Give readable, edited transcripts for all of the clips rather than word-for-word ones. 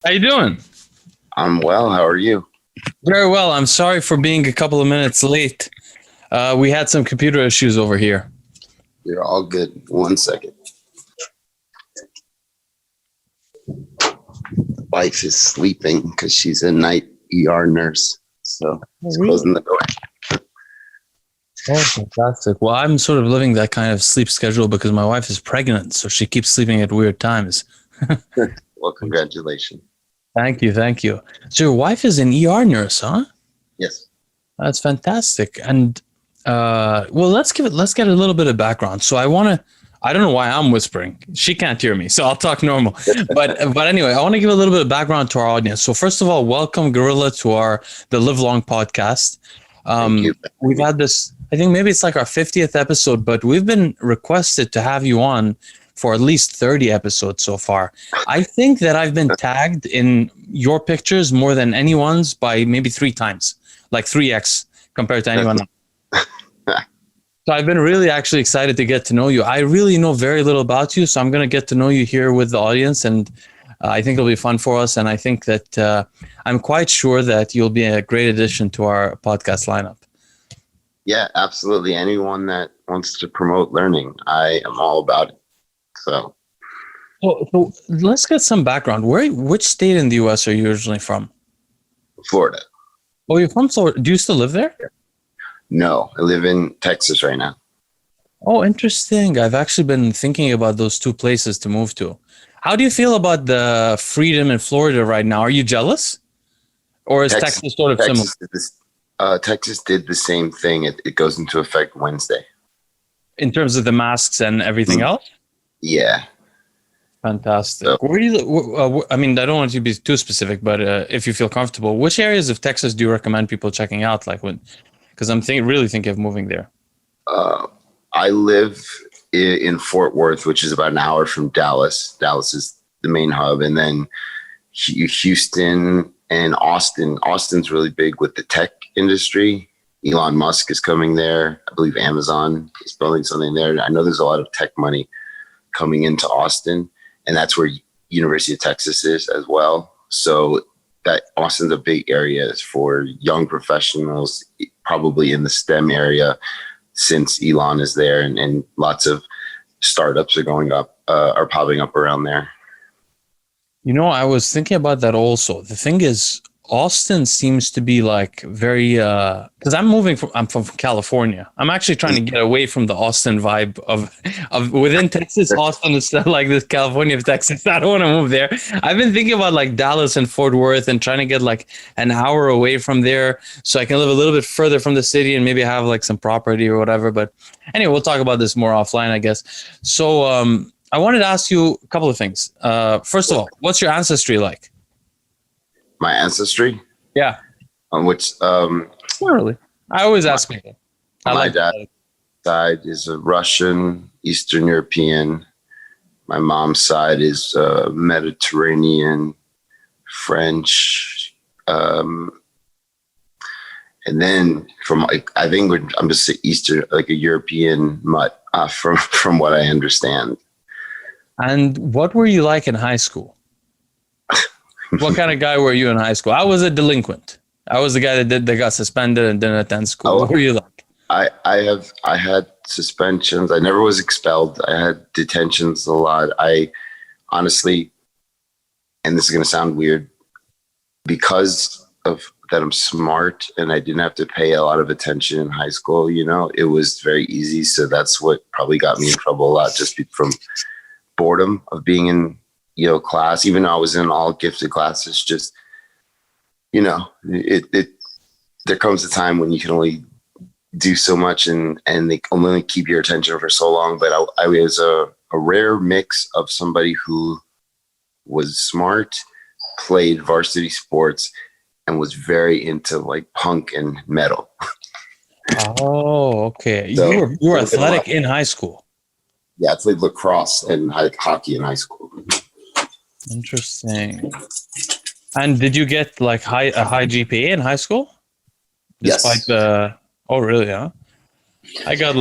How you doing? I'm well. How are you? Very well. I'm sorry for being a couple of minutes late. We had some computer issues over here. You're all good. 1 second. Wife is sleeping because she's a night ER nurse. So it's closing the door. Oh, fantastic. Well, I'm sort of living that kind of sleep schedule because my wife is pregnant, so she keeps sleeping at weird times. Well, congratulations. Thank you, thank you. So your wife is an ER nurse, huh? Yes. That's fantastic. And well, let's get a little bit of background. So I don't know why I'm whispering. She can't hear me, so I'll talk normal. But anyway, I want to give a little bit of background to our audience. So first of all, welcome Guerilla to the Live Long podcast. Thank you. We've had this, I think maybe it's like our 50th episode, but we've been requested to have you on for at least 30 episodes so far. I think that I've been tagged in your pictures more than anyone's by maybe 3 times, like 3x compared to anyone else. So I've been really actually excited to get to know you. I really know very little about you, so I'm going to get to know you here with the audience, and I think it'll be fun for us. And I think that I'm quite sure that you'll be a great addition to our podcast lineup. Yeah, absolutely. Anyone that wants to promote learning, I am all about it. So let's get some background. Which state in the U.S. are you originally from? Florida. Oh, you're from Florida. Do you still live there? No, I live in Texas right now. Oh, interesting. I've actually been thinking about those two places to move to. How do you feel about the freedom in Florida right now? Are you jealous? Or is Texas sort of similar? Texas did the same thing. It goes into effect Wednesday. In terms of the masks and everything else? Yeah. Fantastic. So, where do you, I mean, I don't want you to be too specific, but if you feel comfortable, which areas of Texas do you recommend people checking out? Because I'm really thinking of moving there. I live in Fort Worth, which is about an hour from Dallas. Dallas is the main hub. And then Houston and Austin. Austin's really big with the tech industry. Elon Musk is coming there. I believe Amazon is building something there. I know there's a lot of tech money coming into Austin, and that's where University of Texas is as well. So that Austin's a big area for young professionals, probably in the STEM area, since Elon is there, and lots of startups are popping up around there. You know, I was thinking about that also. The thing is, Austin seems to be like very, because I'm from California. I'm actually trying to get away from the Austin vibe of within Texas. Austin is like this California of Texas. I don't want to move there. I've been thinking about like Dallas and Fort Worth and trying to get like an hour away from there so I can live a little bit further from the city and maybe have like some property or whatever. But anyway, we'll talk about this more offline, I guess. So I wanted to ask you a couple of things. First of all, what's your ancestry like? My ancestry? Yeah. On which not really. I always ask people. My dad's side is a Russian, Eastern European. My mom's side is Mediterranean, French, and then I think I'm just Eastern, like a European mutt, from what I understand. And what were you like in high school? What kind of guy were you in high school? I was a delinquent. I was the guy that got suspended and didn't attend school. What were you like? I had suspensions. I never was expelled. I had detentions a lot. I honestly, and this is going to sound weird, because of that I'm smart and I didn't have to pay a lot of attention in high school, it was very easy. So that's what probably got me in trouble a lot, just from boredom of being in class, even though I was in all gifted classes. Just there comes a time when you can only do so much and they only keep your attention for so long. But I was a rare mix of somebody who was smart, played varsity sports, and was very into like punk and metal. Oh, okay. So, you were athletic in high school. Yeah, I played lacrosse and hockey in high school. Interesting. And did you get like a high GPA in high school? Despite yes. Oh, really? Huh? I got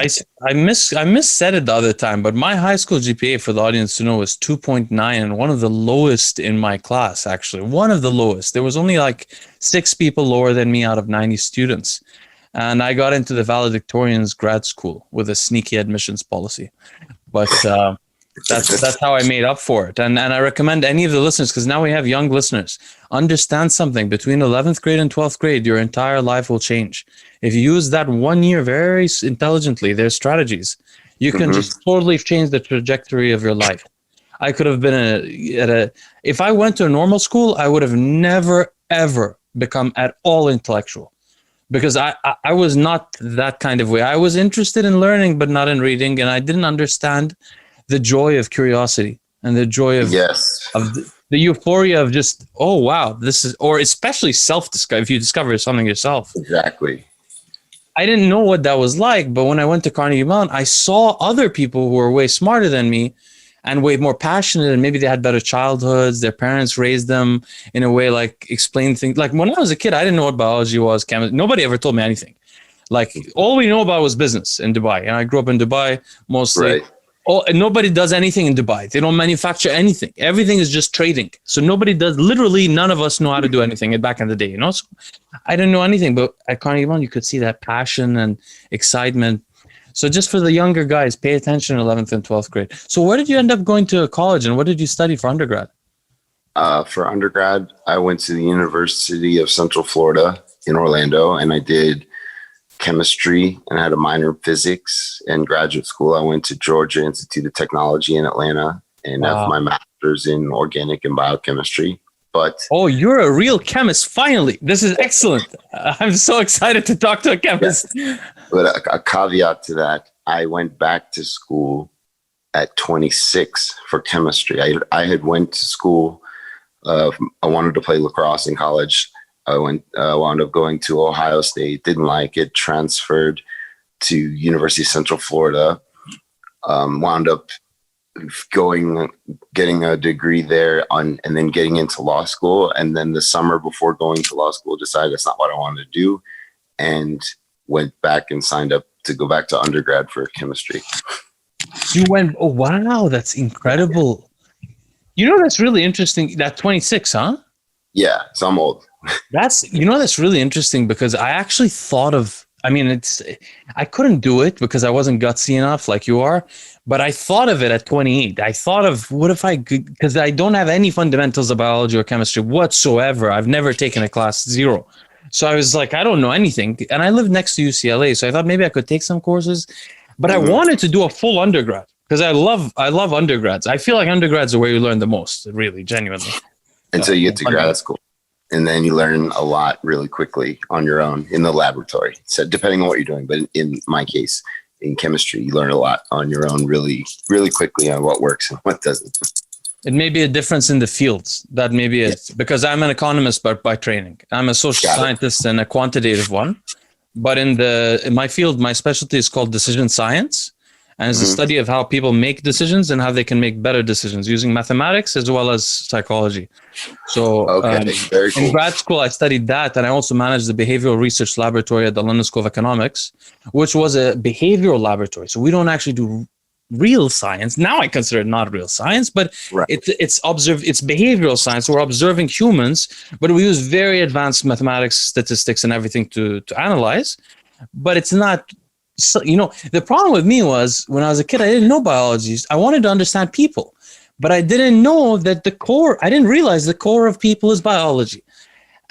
I missaid it the other time, but my high school GPA, for the audience to know, was 2.9, and one of the lowest in my class, actually. One of the lowest. There was only like 6 people lower than me out of 90 students. And I got into the valedictorians grad school with a sneaky admissions policy. But that's how I made up for it. And I recommend any of the listeners, because now we have young listeners, understand something. Between 11th grade and 12th grade, your entire life will change. If you use that 1 year very intelligently, there's strategies. You can just totally change the trajectory of your life. I could have been if I went to a normal school, I would have never, ever become at all intellectual. Because I was not that kind of way. I was interested in learning, but not in reading. And I didn't understand the joy of curiosity and the joy of, the euphoria of just, oh, wow, this is, or especially self-discovery, if you discover something yourself. Exactly. I didn't know what that was like. But when I went to Carnegie Mellon, I saw other people who were way smarter than me and way more passionate, and maybe they had better childhoods. Their parents raised them in a way, like explain things. Like when I was a kid, I didn't know what biology was, chemistry. Nobody ever told me anything. Like all we know about was business in Dubai. And I grew up in Dubai mostly. Right. And nobody does anything in Dubai. They don't manufacture anything. Everything is just trading. So nobody does, literally none of us know how to do anything back in the day, you know? So I didn't know anything, but at Carnegie Mellon, you could see that passion and excitement. So just for the younger guys, pay attention in 11th and 12th grade. So where did you end up going to college, and what did you study for undergrad? For undergrad, I went to the University of Central Florida in Orlando, and I did chemistry and I had a minor in physics. And graduate school, I went to Georgia Institute of Technology in Atlanta and have my master's in organic and biochemistry. But you're a real chemist, finally. This is excellent. I'm so excited to talk to a chemist. Yeah. But a caveat to that, I went back to school at 26 for chemistry. I had went to school. I wanted to play lacrosse in college. I wound up going to Ohio State, didn't like it, transferred to University of Central Florida, wound up getting a degree there and then getting into law school. And then the summer before going to law school, decided that's not what I wanted to do, and went back and signed up to go back to undergrad for chemistry. You went, oh, wow, that's incredible. You know, that's really interesting. That 26, huh? Yeah, so I'm old. That's really interesting, because I actually thought of, I couldn't do it because I wasn't gutsy enough like you are, but I thought of it at 28. I thought of, what if I could, because I don't have any fundamentals of biology or chemistry whatsoever. I've never taken a class, 0. So I was like, I don't know anything. And I lived next to UCLA. So I thought maybe I could take some courses, but I wanted to do a full undergrad because I love undergrads. I feel like undergrads are where you learn the most, really, genuinely. Until you get to grad school. And then you learn a lot really quickly on your own in the laboratory. So depending on what you're doing, but in my case, in chemistry, you learn a lot on your own really, really quickly on what works and what doesn't. It may be a difference in the fields. That may be it. Because I'm an economist by training. I'm a social scientist and a quantitative one. But in my field, my specialty is called decision science. And it's the study of how people make decisions and how they can make better decisions using mathematics as well as psychology. So very cool. In grad school, I studied that. And I also managed the behavioral research laboratory at the London School of Economics, which was a behavioral laboratory. So we don't actually do real science. Now I consider it not real science, but it's behavioral science. We're observing humans, but we use very advanced mathematics, statistics, and everything to analyze. But it's not... So, the problem with me was when I was a kid, I didn't know biology. I wanted to understand people, but I didn't know that I didn't realize the core of people is biology.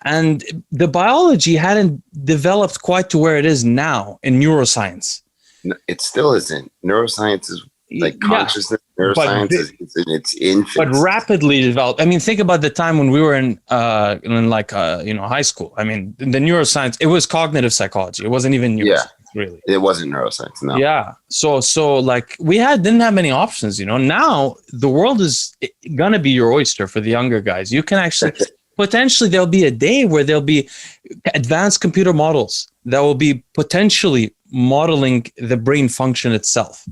And the biology hadn't developed quite to where it is now in neuroscience. No, it still isn't. Neuroscience is like consciousness. Neuroscience is in its infancy. But rapidly developed. Think about the time when we were in high school. The neuroscience, it was cognitive psychology. It wasn't even neuroscience. Yeah. Really, it wasn't neuroscience. No. Yeah. So like we didn't have many options. Now the world is gonna be your oyster for the younger guys. You can actually potentially there'll be a day where there'll be advanced computer models that will be potentially modeling the brain function itself.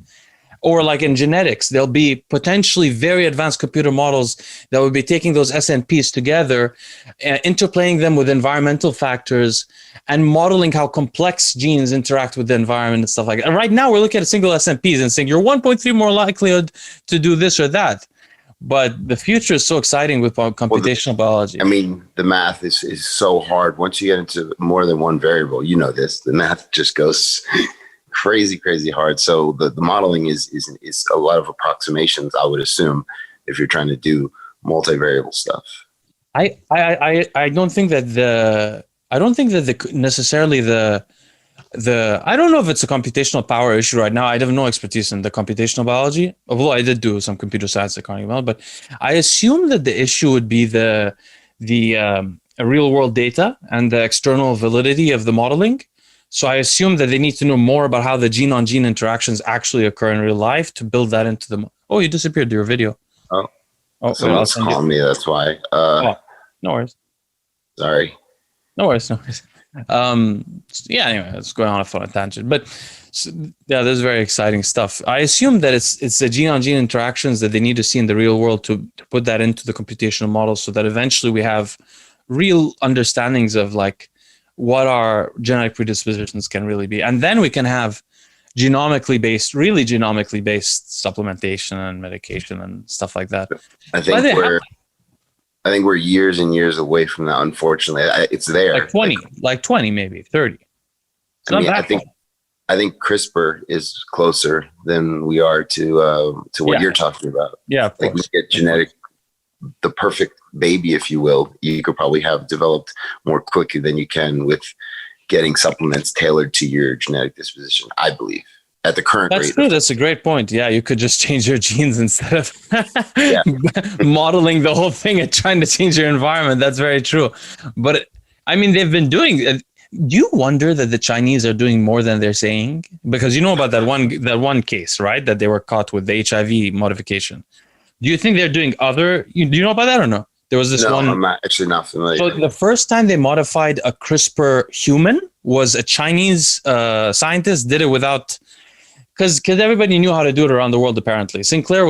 Or like in genetics, there'll be potentially very advanced computer models that will be taking those SNPs together, interplaying them with environmental factors, and modeling how complex genes interact with the environment and stuff like that. And right now, we're looking at single SNPs and saying you're 1.3 more likelihood to do this or that. But the future is so exciting with computational biology. I mean, the math is so hard. Once you get into more than one variable, you know this, the math just goes crazy hard. So the modeling is a lot of approximations, I would assume, if you're trying to do multivariable stuff. I don't think that necessarily the I don't know if it's a computational power issue right now. I have no expertise in the computational biology, although I did do some computer science at Carnegie Mellon. But I assume that the issue would be the real world data and the external validity of the modeling. So I assume that they need to know more about how the gene on gene interactions actually occur in real life to build that into the. Oh, you disappeared your video. Oh, someone's calling me. That's why. No worries. Sorry. No worries. Yeah, anyway, it's going on a tangent, but yeah, there's very exciting stuff. I assume that it's the gene on gene interactions that they need to see in the real world to put that into the computational model, so that eventually we have real understandings of like what our genetic predispositions can really be, and then we can have really genomically based supplementation and medication and stuff like that. I think we're years and years away from that. Unfortunately, it's there. Like 20, maybe 30. I think CRISPR is closer than we are to what you're talking about. Yeah, of like course. We get the perfect baby, if you will. You could probably have developed more quickly than you can with getting supplements tailored to your genetic disposition, I believe. At the current rate. That's true. That's a great point. Yeah, you could just change your genes instead of modeling the whole thing and trying to change your environment. That's very true. But I mean, they've been doing. Do you wonder that the Chinese are doing more than they're saying? Because you know about that one case, right? That they were caught with the HIV modification. Do you think they're doing other? Do you know about that or no? There was this one. No, I'm actually not familiar. So the first time they modified a CRISPR human was a Chinese scientist did it without. Because everybody knew how to do it around the world, apparently. David Sinclair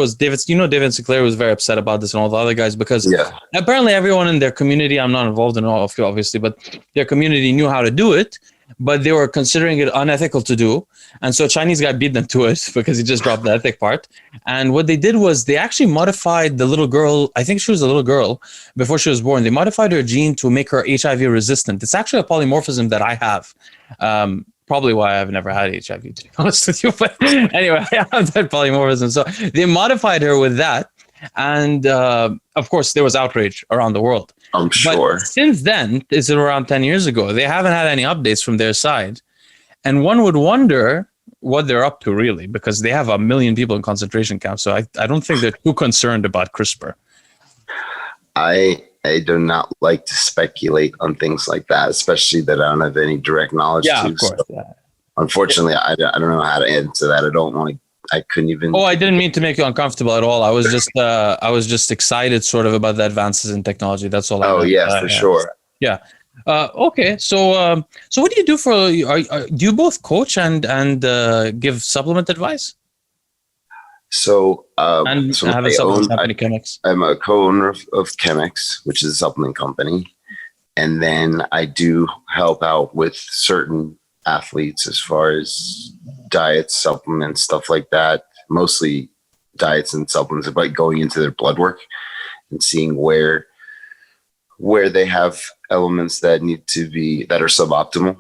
was very upset about this and all the other guys because apparently everyone in their community, I'm not involved in all of it, obviously, but their community knew how to do it, but they were considering it unethical to do. And so a Chinese guy beat them to it because he just dropped the ethic part. And what they did was they actually modified the little girl. I think she was a little girl before she was born. They modified her gene to make her HIV resistant. It's actually a polymorphism that I have. Probably why I've never had HIV, to be honest with you. But anyway, I have that polymorphism. So they modified her with that. And of course, there was outrage around the world. I'm sure. But since then, it's around 10 years ago, they haven't had any updates from their side. And one would wonder what they're up to, really, because they have 1 million people in concentration camps. So I don't think they're too concerned about CRISPR. I do not like to speculate on things like that, especially that I don't have any direct knowledge to. Of course. So unfortunately, I don't know how to answer that. I don't want to. I couldn't even. Oh, I didn't mean to make you uncomfortable at all. I was just excited, sort of, about the advances in technology. That's all. Oh, yes, for sure. Yeah. Okay. So what do you do for? Do you both coach and give supplement advice? So, and so have a supplement company, Chemix. I'm a co-owner of Chemix, which is a supplement company. And then I do help out with certain athletes as far as diets, supplements, stuff like that. Mostly diets and supplements, but going into their blood work and seeing where they have elements that that are suboptimal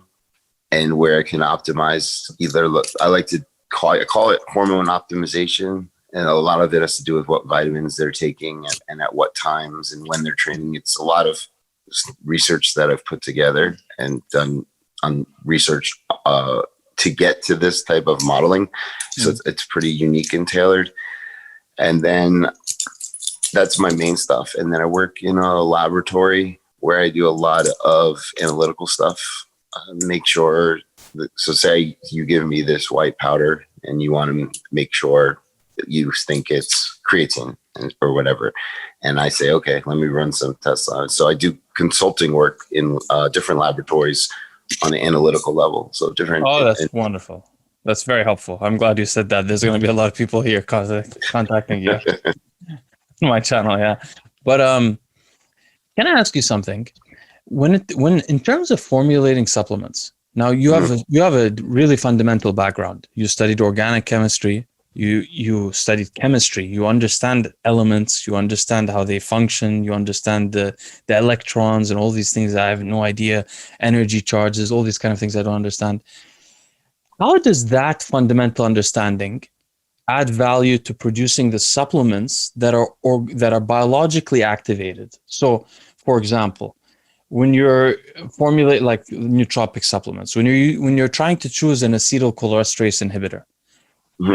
and where I can optimize either. I like to call it hormone optimization, and a lot of it has to do with what vitamins they're taking and at what times and when they're training. It's a lot of research that I've put together and done on research to get to this type of modeling. So it's pretty unique and tailored. And then that's my main stuff. And then I work in a laboratory where I do a lot of analytical stuff. Make sure so say you give me this white powder and you want to make sure that you think it's creatine or whatever. And I say, okay, let me run some tests on it. So I do consulting work in different laboratories on the analytical level. So different. Oh, that's wonderful. That's very helpful. I'm glad you said that. There's going to be a lot of people here contacting you on my channel. Yeah. But can I ask you something? When in terms of formulating supplements, now you have a really fundamental background. You studied organic chemistry. You studied chemistry. You understand elements. You understand how they function. You understand the electrons and all these things. I have no idea. Energy charges, all these kind of things I don't understand. How does that fundamental understanding add value to producing the supplements that are biologically activated? So, for example, when you're formulate like nootropic supplements, when you're trying to choose an acetylcholinesterase inhibitor,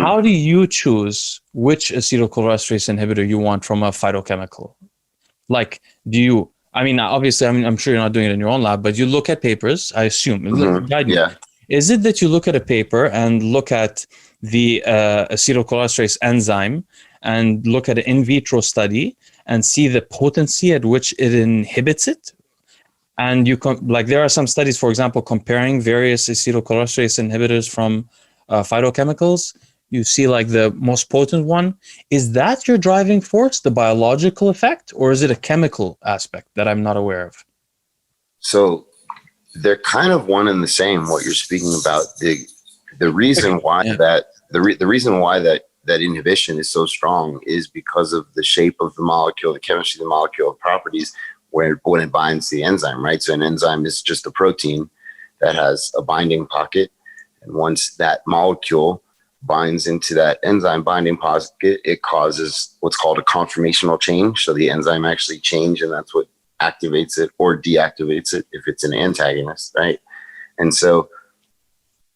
how do you choose which acetylcholinesterase inhibitor you want from a phytochemical? Like, do you? I mean, obviously, I'm sure you're not doing it in your own lab, but you look at papers. I assume. Guide me. Yeah. Is it that you look at a paper and look at the acetylcholinesterase enzyme and look at an in vitro study and see the potency at which it inhibits it? And you like there are some studies, for example, comparing various acetylcholinesterase inhibitors from phytochemicals. You see like the most potent one. Is that your driving force, the biological effect, or is it a chemical aspect that I'm not aware of? So they're kind of one and the same. What you're speaking about, the reason why the reason why that inhibition is so strong is because of the shape of the molecule, the chemistry of the molecule, properties when it binds the enzyme, right? So an enzyme is just a protein that has a binding pocket, and once that molecule binds into that enzyme binding pocket, it causes what's called a conformational change. So the enzyme actually changes, and that's what activates it or deactivates it if it's an antagonist, right? And so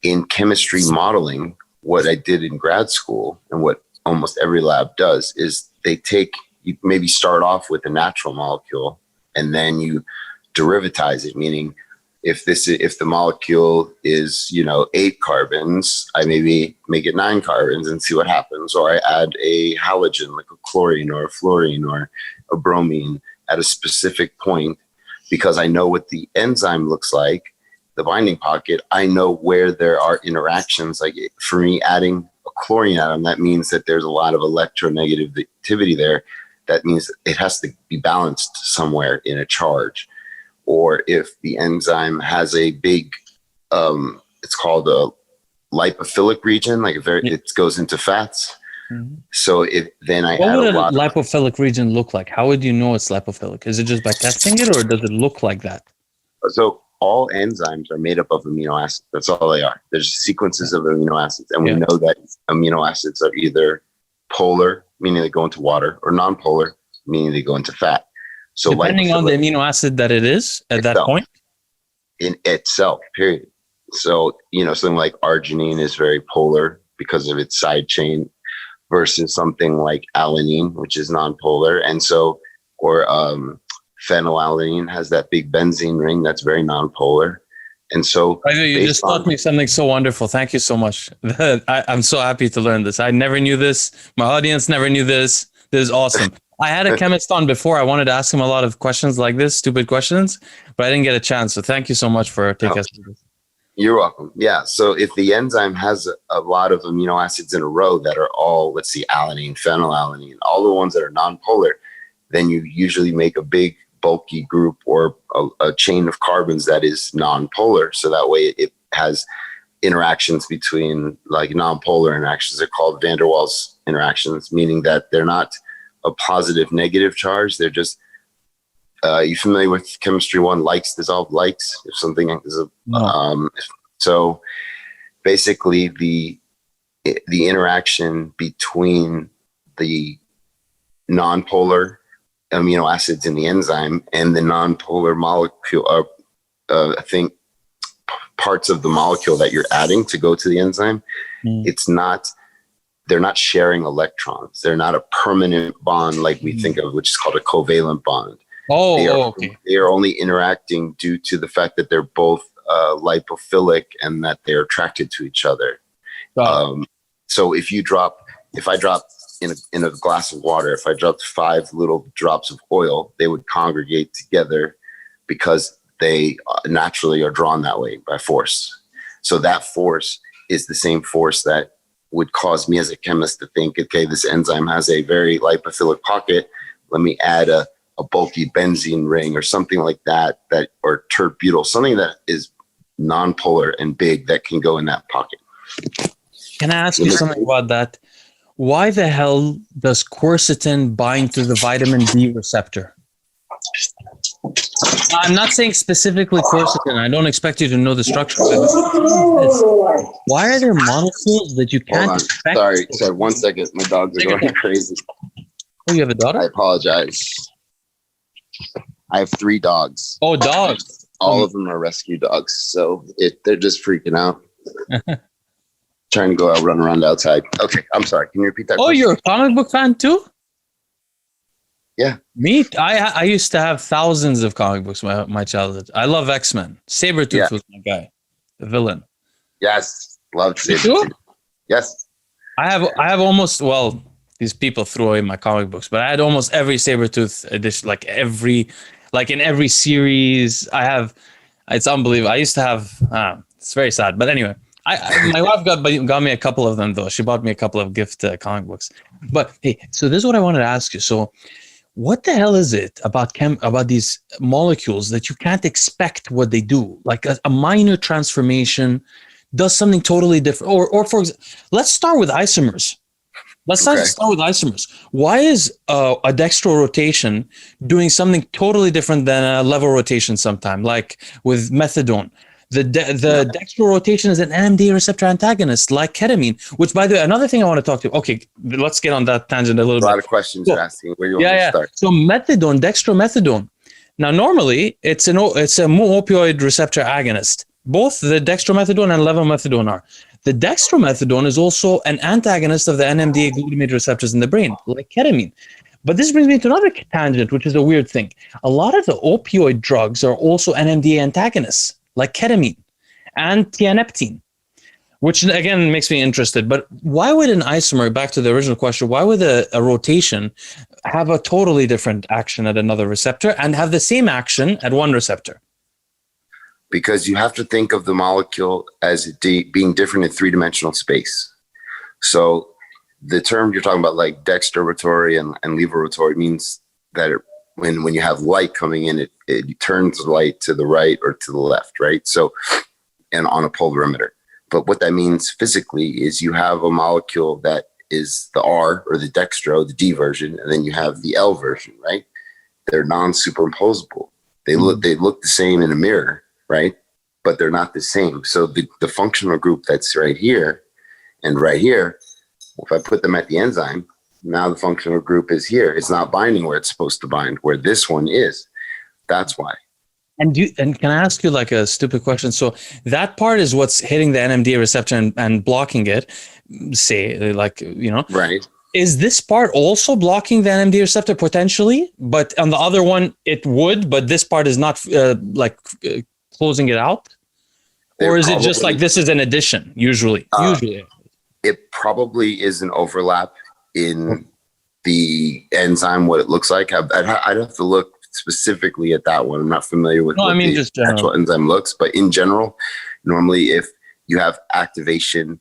in chemistry modeling, what I did in grad school and what almost every lab does is you maybe start off with a natural molecule and then you derivatize it, meaning if the molecule is 8 carbons, I maybe make it 9 carbons and see what happens, or I add a halogen like a chlorine or a fluorine or a bromine at a specific point, because I know what the enzyme looks like, the binding pocket. I know where there are interactions. Like for me, adding a chlorine atom, that means that there's a lot of electronegativity there. That means it has to be balanced somewhere in a charge. Or if the enzyme has a big, it's called a lipophilic region, like it goes into fats. Mm-hmm. So then I what add would a lot. Lipophilic region look like? How would you know it's lipophilic? Is it just by testing it, or does it look like that? So all enzymes are made up of amino acids. That's all they are. There's sequences of amino acids, and we know that amino acids are either polar, meaning they go into water, or non-polar, meaning they go into fat. So depending on the amino acid that it is at that point? In itself, period. So, something like arginine is very polar because of its side chain versus something like alanine, which is non-polar. And so, or phenylalanine has that big benzene ring that's very non-polar. And so you just taught me something so wonderful. Thank you so much. I'm so happy to learn this. I never knew this. My audience never knew this. This is awesome. I had a chemist on before. I wanted to ask him a lot of questions like this, stupid questions, but I didn't get a chance. So thank you so much for taking us through this. You're welcome. Yeah. So if the enzyme has a lot of amino acids in a row that are all, let's see, alanine, phenylalanine, all the ones that are non-polar, then you usually make a big bulky group or a chain of carbons that is non-polar. So that way it has interactions between like non-polar interactions. They're called van der Waals interactions, meaning that they're not a positive negative charge. They're just you familiar with chemistry 1? Likes dissolve likes. If something is so basically the interaction between the non-polar amino acids in the enzyme and the non-polar molecule, I think parts of the molecule that you're adding to go to the enzyme, they're not sharing electrons. They're not a permanent bond like we think of, which is called a covalent bond. Okay. They are only interacting due to the fact that they're both lipophilic and that they're attracted to each other. So if I drop in a glass of water, if I dropped 5 little drops of oil, they would congregate together because they naturally are drawn that way by force. So that force is the same force that would cause me as a chemist to think, okay, this enzyme has a very lipophilic pocket. Let me add a bulky benzene ring or something like that, or tert-butyl, something that is non-polar and big that can go in that pocket. Can I ask you something about that? Why the hell does quercetin bind to the vitamin D receptor? I'm not saying specifically quercetin. I don't expect you to know the structure. Why are there molecules that you can't expect? Sorry, 1 second. My dogs are going crazy. Oh, you have a daughter? I apologize. I have 3 dogs. Oh, dogs. All of them are rescue dogs, so they're just freaking out. Trying to go out, run around outside. Okay, I'm sorry. Can you repeat that? Oh, question? you're a comic book fan too? Yeah. Me, I used to have thousands of comic books my childhood. I love X-Men. Sabretooth was my guy, the villain. Yes, loved You Sabretooth. too? Yes. I have almost, well, these people threw away my comic books, but I had almost every Sabretooth edition, like in every series. It's unbelievable. I used to have, it's very sad, but anyway. My wife got me a couple of them though. She bought me a couple of gift comic books. But hey, so this is what I wanted to ask you. So, what the hell is it about these molecules that you can't expect what they do? Like a minor transformation does something totally different. Or for example, let's start with isomers. Let's start with isomers. Why is a dextro rotation doing something totally different than a levo rotation sometime, like with methadone? The dextro rotation is an NMDA receptor antagonist, like ketamine, which, by the way, another thing I want to talk to. Okay, let's get on that tangent a little bit. A lot of questions you're asking. Where you want to start? So methadone, dextromethadone. Now, normally, it's a mu-opioid receptor agonist. Both the dextromethadone and levomethadone are. The dextromethadone is also an antagonist of the NMDA glutamate receptors in the brain, like ketamine. But this brings me to another tangent, which is a weird thing. A lot of the opioid drugs are also NMDA antagonists, like ketamine and tianeptine, which again makes me interested. But why would an isomer, back to the original question, why would a rotation have a totally different action at another receptor and have the same action at one receptor? Because you have to think of the molecule as being different in 3-dimensional space. So the term you're talking about, like dextrorotatory and levorotatory, means that when you have light coming in, it turns the light to the right or to the left, right? So, and on a polarimeter. But what that means physically is you have a molecule that is the R or the dextro, the D version, and then you have the L version, right? They're non-superimposable. They look the same in a mirror, right? But they're not the same. So the functional group that's right here and right here, if I put them at the enzyme, now the functional group is here. It's not binding where it's supposed to bind, where this one is. That's why. And can I ask you like a stupid question? So that part is what's hitting the NMDA receptor and blocking it, say, like, Right. Is this part also blocking the NMDA receptor potentially? But on the other one, it would, but this part is not closing it out? Or is it just like this is an addition, usually? Usually. It probably is an overlap in the enzyme, what it looks like. I'd have to look specifically at that one. I'm not familiar with just the actual enzyme looks, but in general, normally if you have activation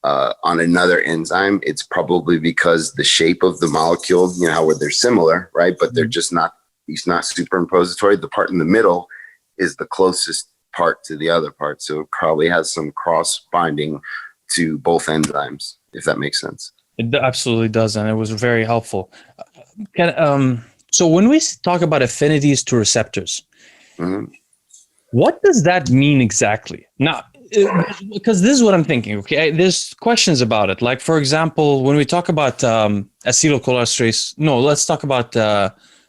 on another enzyme, it's probably because the shape of the molecule, where they're similar, right? But they're just not, it's not superimpository. The part in the middle is the closest part to the other part. So it probably has some cross binding to both enzymes, if that makes sense. It absolutely does, and it was very helpful. So when we talk about affinities to receptors, what does that mean exactly? Now, because this is what I'm thinking, okay? There's questions about it. Like, for example, when we talk about acetylcholinesterase, let's talk about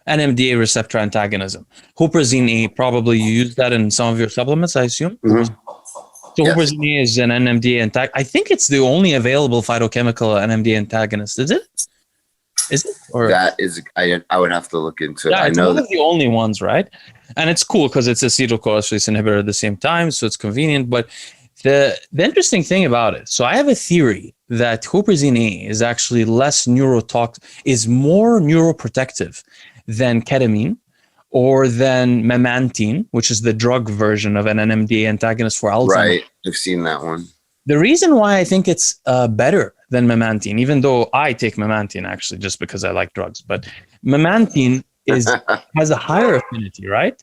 NMDA receptor antagonism. Huperzine A, probably you use that in some of your supplements, I assume? So yes. Huperzine A is an NMDA antagonist. I think it's the only available phytochemical NMDA antagonist. Is it? Or that is, I would have to look into it. Yeah, it's I know one of the only ones, right? And it's cool because it's acetylcholinesterase inhibitor at the same time, so it's convenient. But the interesting thing about it, so I have a theory that Huperzine A is actually less is more neuroprotective than ketamine or than Memantine, which is the drug version of an NMDA antagonist for Alzheimer's. Right, I've seen that one. The reason why I think it's better than Memantine, even though I take Memantine actually just because I like drugs, but Memantine has a higher affinity, right?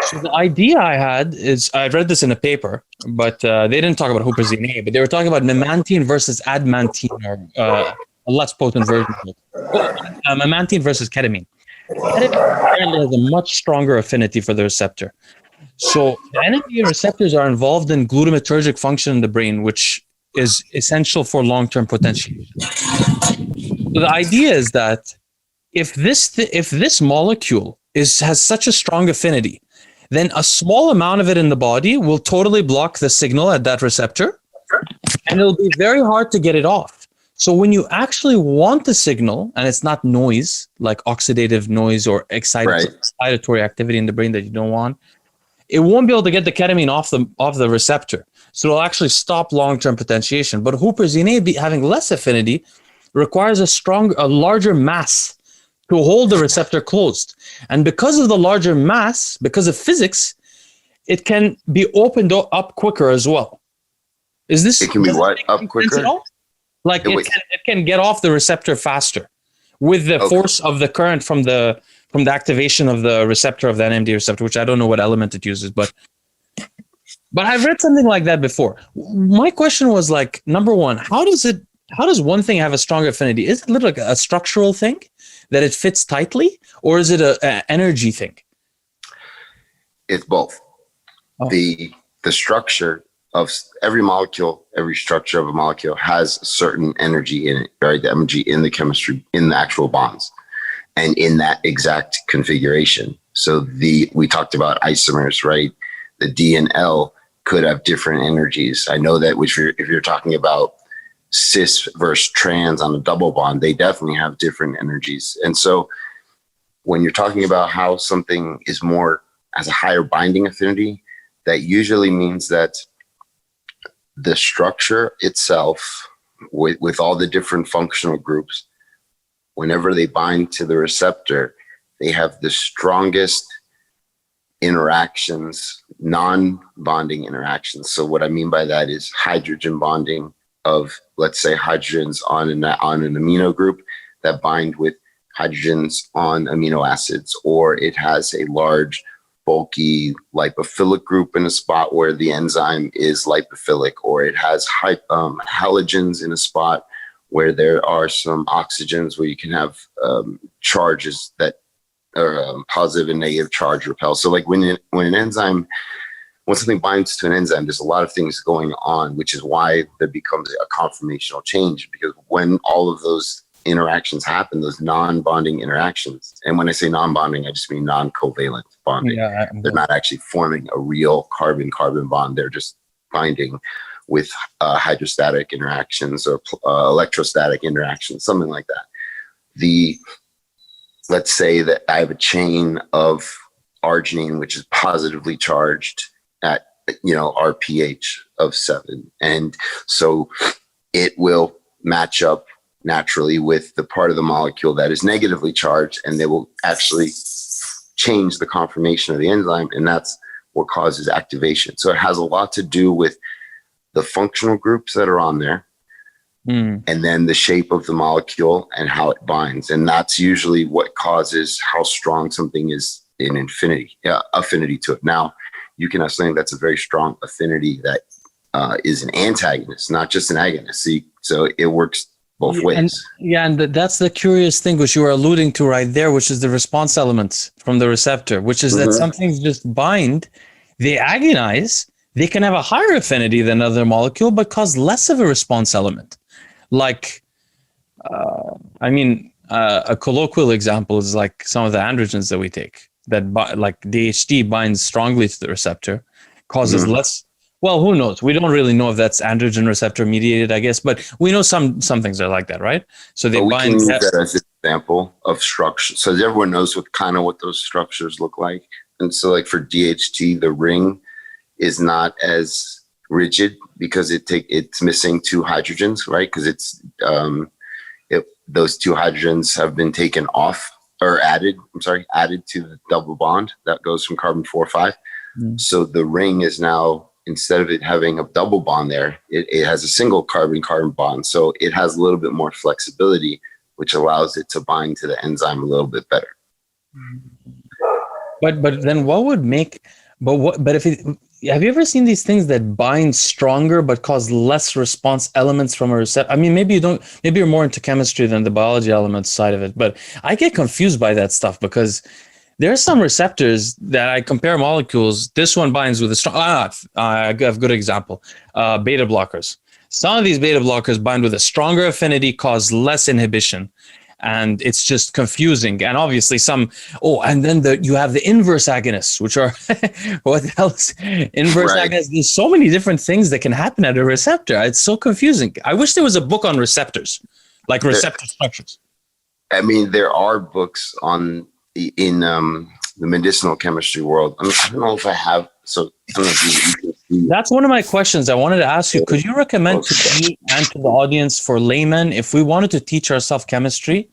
So the idea I had is, I read this in a paper, but they didn't talk about Huperzine A, but they were talking about Memantine versus Admantine, or a less potent version of it. Memantine versus Ketamine. Ketamine apparently has a much stronger affinity for the receptor. So the NMDA receptors are involved in glutamatergic function in the brain, which is essential for long-term potentiation. So the idea is that if this molecule has such a strong affinity, then a small amount of it in the body will totally block the signal at that receptor, and it'll be very hard to get it off. So when you actually want the signal, and it's not noise, like oxidative noise or excitatory activity in the brain that you don't want, it won't be able to get the ketamine off the receptor. So it'll actually stop long-term potentiation. But Huperzine A, having less affinity, requires a larger mass to hold the receptor closed. And because of the larger mass, because of physics, it can be opened up quicker as well. It can be what? Up quicker? Like it can get off the receptor faster with the force of the current from the activation of the receptor of the NMDA receptor, which I don't know what element it uses, but I've read something like that before. My question was like, number one, how does one thing have a stronger affinity? Is it literally a structural thing that it fits tightly, or is it an energy thing? It's both. Oh. The structure of every molecule, every structure of a molecule has a certain energy in it, right? The energy in the chemistry, in the actual bonds, and in that exact configuration. So we talked about isomers, right? The D and L could have different energies. I know that if you're talking about cis versus trans on a double bond, they definitely have different energies. And so when you're talking about how something has a higher binding affinity, that usually means that the structure itself, with all the different functional groups, whenever they bind to the receptor, they have the strongest interactions, non-bonding interactions. So what I mean by that is hydrogen bonding of, let's say, hydrogens on an amino group that bind with hydrogens on amino acids, or it has a large bulky lipophilic group in a spot where the enzyme is lipophilic, or it has halogens in a spot where there are some oxygens where you can have charges that are positive and negative charge repel. So like when something binds to an enzyme, there's a lot of things going on, which is why there becomes a conformational change, because when all of those interactions happen, those non-bonding interactions, and when I say non-bonding, I just mean non-covalent bonding. They're not actually forming a real carbon-carbon bond. They're just binding with hydrostatic interactions or electrostatic interactions, something like that. Let's say that I have a chain of arginine, which is positively charged at our pH of 7, and so it will match up naturally with the part of the molecule that is negatively charged, and they will actually change the conformation of the enzyme, and that's what causes activation. So it has a lot to do with the functional groups that are on there, and then the shape of the molecule and how it binds, and that's usually what causes how strong something is in affinity to it. Now, you can have something that's a very strong affinity that is an antagonist, not just an agonist. So it works both ways. And that's the curious thing which you were alluding to right there, which is the response elements from the receptor, which is that some things just bind, they agonize, they can have a higher affinity than another molecule, but cause less of a response element. Like, a colloquial example is like some of the androgens that we take, that like DHT binds strongly to the receptor, causes less. Well, who knows? We don't really know if that's androgen receptor mediated, I guess, but we know some things are like that, right? So they bind. We can use that as an example of structure, so everyone knows what those structures look like. And so, like for DHT, the ring is not as rigid because it's missing two hydrogens, right? Because those two hydrogens have been taken off or added to the double bond that goes from carbon 4-5. So the ring is now instead of it having a double bond there, it has a single carbon-carbon bond. So it has a little bit more flexibility, which allows it to bind to the enzyme a little bit better. But then what would make, but if it, have you ever seen these things that bind stronger but cause less response elements from a receptor? I mean, maybe you don't, maybe you're more into chemistry than the biology elements side of it, but I get confused by that stuff because there are some receptors that I compare molecules. This one binds with a strong, I have a good example, beta blockers. Some of these beta blockers bind with a stronger affinity, cause less inhibition. And it's just confusing. And obviously and then you have the inverse agonists, which are, what else? Inverse agonists. There's so many different things that can happen at a receptor. It's so confusing. I wish there was a book on receptors, like receptor structures. I mean, there are books in the medicinal chemistry world. I don't know if I have, so I don't know if you can see. That's one of my questions I wanted to ask you. Could you recommend to me and to the audience, for laymen, if we wanted to teach ourselves chemistry,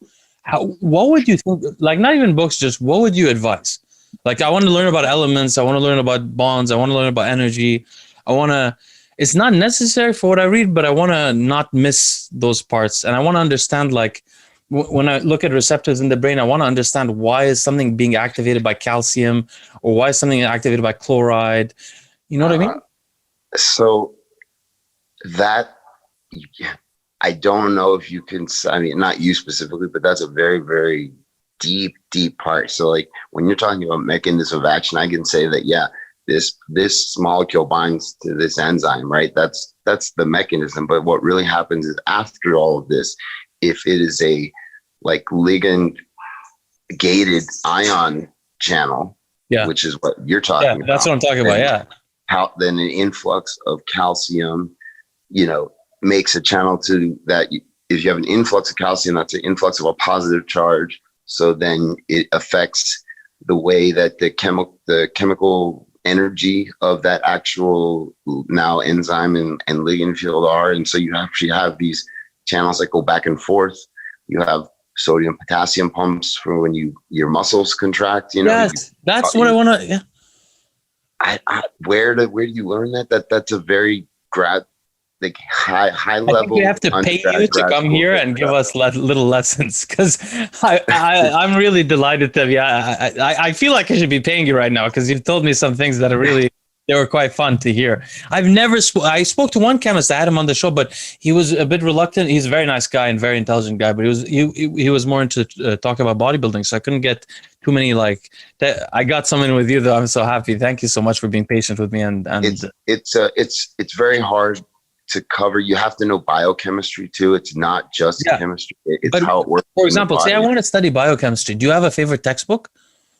what would you think? Like, not even books, just what would you advise? Like, I want to learn about elements. I want to learn about bonds. I want to learn about energy. It's not necessary for what I read, but I want to not miss those parts. And I want to understand, like, when I look at receptors in the brain, I want to understand why is something being activated by calcium, or why is something activated by chloride. You know what I mean? So that, I don't know if you can, I mean, not you specifically, but that's a very, very deep part. So like when you're talking about mechanism of action, I can say that, yeah, this molecule binds to this enzyme, right? That's the mechanism. But what really happens is after all of this, if it is a like ligand gated ion channel, which is what you're talking about. That's what I'm talking about. Yeah. How then an influx of calcium, makes a channel to that. If you have an influx of calcium, that's an influx of a positive charge. So then it affects the way that the chemical energy of that actual now enzyme and ligand field are. And so you actually have these channels that go back and forth. You have sodium potassium pumps for when your muscles contract. Yes, that's what I want to. Yeah. Where do you learn that? That's a very high level. I think we have to pay you to come here and give us little lessons, because I'm really delighted to. Yeah, I feel like I should be paying you right now, because you've told me some things that are really. They were quite fun to hear. I spoke to one chemist. I had him on the show, but he was a bit reluctant. He's a very nice guy and very intelligent guy, but he was more into talking about bodybuilding. So I couldn't get too many I got someone with you, though. I'm so happy. Thank you so much for being patient with me. And it's very hard to cover. You have to know biochemistry too. It's not just chemistry. It's how it works. For example, say I want to study biochemistry. Do you have a favorite textbook?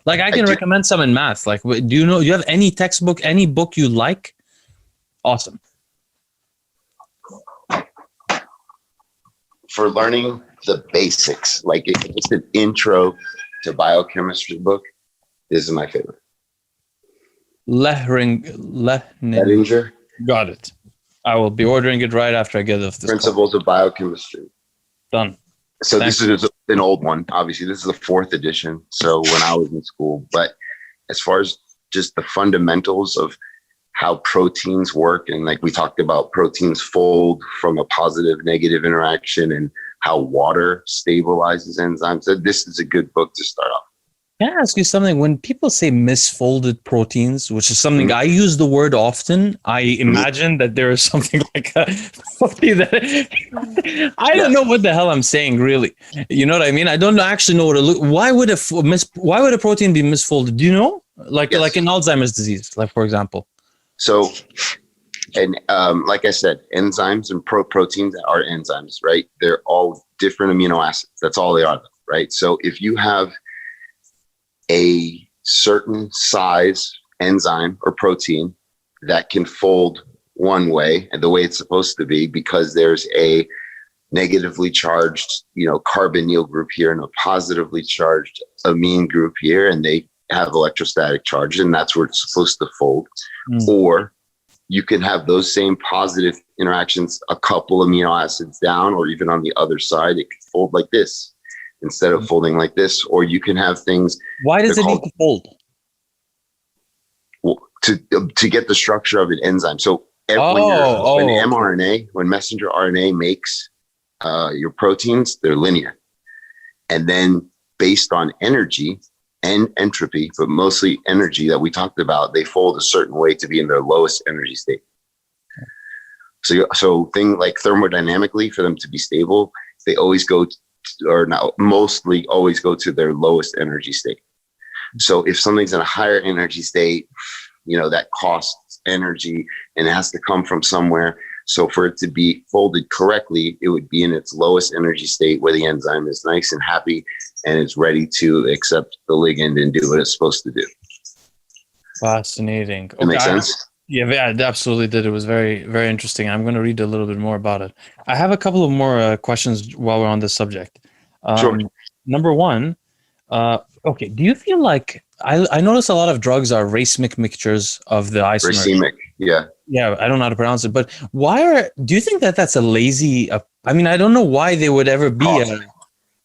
Like I can recommend some in math. Like, do you have any textbook, any book you like? Awesome. For learning the basics, like if it's an intro to biochemistry book, this is my favorite. Lehringer. Got it. I will be ordering it right after I get off this Principles of Biochemistry. Done. So Thanks. This is an old one. Obviously, this is the 4th edition. So when I was in school, but as far as just the fundamentals of how proteins work, and like we talked about, proteins fold from a positive negative interaction, and how water stabilizes enzymes. So this is a good book to start off. Can I ask you something? When people say misfolded proteins, which is something I use the word often, I imagine that there is something like a that I don't know what the hell I'm saying, really. You know what I mean? I don't actually know what to look. Why would a protein be misfolded? Do you know? Like in Alzheimer's disease, like for example. So, and like I said, enzymes and proteins are enzymes, right? They're all different amino acids. That's all they are, right? So if you have a certain size enzyme or protein that can fold one way and the way it's supposed to be, because there's a negatively charged, carbonyl group here and a positively charged amine group here, and they have electrostatic charge, and that's where it's supposed to fold. Or you can have those same positive interactions a couple amino acids down, or even on the other side, it can fold like this instead of folding like this. Or you can have things. Why does it need to fold? to get the structure of an enzyme. So when mRNA, when messenger RNA makes your proteins, they're linear. And then based on energy and entropy, but mostly energy that we talked about, they fold a certain way to be in their lowest energy state. So thing like thermodynamically, for them to be stable, they always go mostly always go to their lowest energy state. So if something's in a higher energy state, that costs energy and it has to come from somewhere. So for it to be folded correctly, it would be in its lowest energy state where the enzyme is nice and happy and it's ready to accept the ligand and do what it's supposed to do. Fascinating. That makes sense? Yeah, it absolutely did. It was very, very interesting. I'm going to read a little bit more about it. I have a couple of more questions while we're on this subject. Sure. Number one, okay, do you feel like I notice a lot of drugs are racemic mixtures of the isomers? Racemic, yeah. Yeah, I don't know how to pronounce it, but do you think that that's a lazy? I mean, I don't know why they would ever be a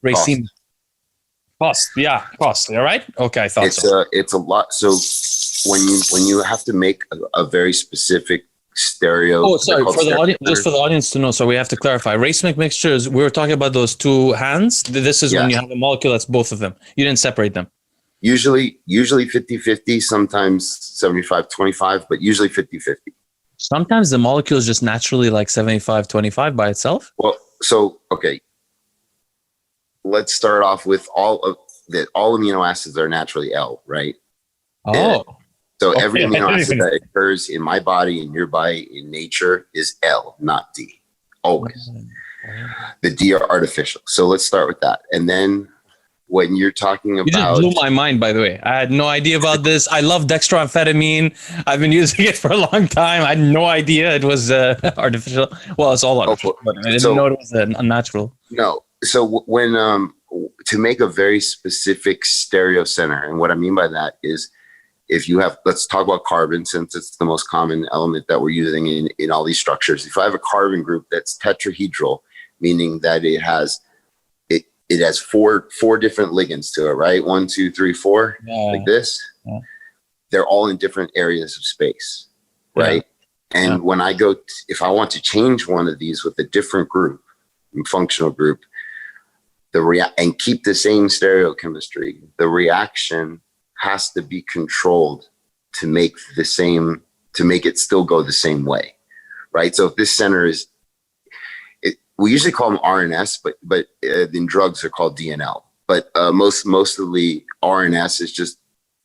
racemic. Cost, yeah, cost. All right, okay, I thought so. It's a lot. So when you have to make a very specific stereo. Oh, sorry, for the audience, just for the audience to know. So we have to clarify. Racemic mixtures. We were talking about those two hands. This is when you have a molecule that's both of them. You didn't separate them. Usually 50-50, sometimes 75-25, but usually 50-50. Sometimes the molecule is just naturally like 75-25 by itself. Well, so, okay. Let's start off with all amino acids are naturally L, right? Oh. So every amino acid that occurs in my body, in your body, in nature is L, not D. Always. The D are artificial. So let's start with that. And then when you're talking about... You just blew my mind, by the way. I had no idea about this. I love dextroamphetamine. I've been using it for a long time. I had no idea it was artificial. Well, it's all artificial, but I didn't know it was unnatural. No. So when to make a very specific stereo center, and what I mean by that is if you have, let's talk about carbon, since it's the most common element that we're using in all these structures. If I have a carbon group that's tetrahedral, meaning that it has four different ligands to it, right? 1, 2, 3, 4, like this. Yeah. They're all in different areas of space, right? Yeah. And when I go, if I want to change one of these with a different group, functional group, and keep the same stereochemistry, the reaction has to be controlled to make it still go the same way, right? So if this center is, we usually call them RNS, but in drugs they're called DNL. But mostly RNS is just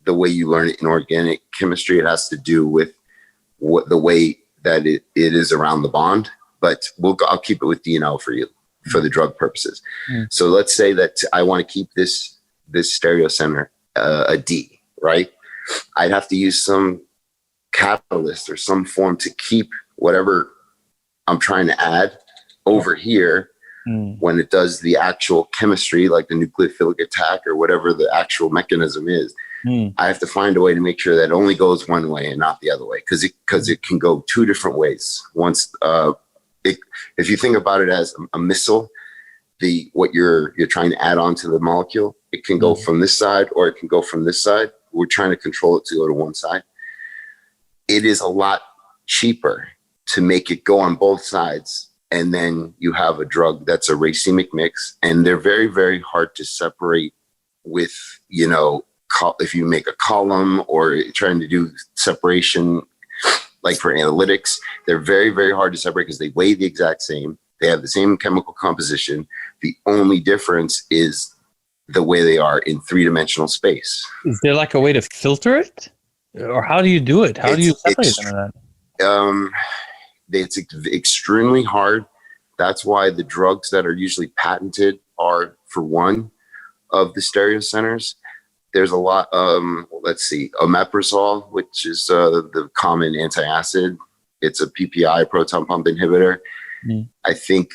the way you learn it in organic chemistry. It has to do with the way that it is around the bond. But I'll keep it with DNL for you for the drug purposes. Mm. So let's say that I want to keep this stereo center a D, right? I'd have to use some catalyst or some form to keep whatever I'm trying to add over here when it does the actual chemistry, like the nucleophilic attack or whatever the actual mechanism is. I have to find a way to make sure that it only goes one way and not the other way, because it can go two different ways. Once if you think about it as a missile, what you're trying to add on to the molecule, it can go from this side or it can go from this side. We're trying to control it to go to one side. It is a lot cheaper to make it go on both sides. And then you have a drug that's a racemic mix, and they're very, very hard to separate with, if you make a column or trying to do separation, like for analytics, they're very, very hard to separate because they weigh the exact same. They have the same chemical composition. The only difference is the way they are in three-dimensional space. Is there like a way to filter it? Or how do you do it? How do you separate them? It's extremely hard. That's why the drugs that are usually patented are for one of the stereo centers. There's a lot, omeprazole, which is the common antacid. It's a PPI, proton pump inhibitor. I think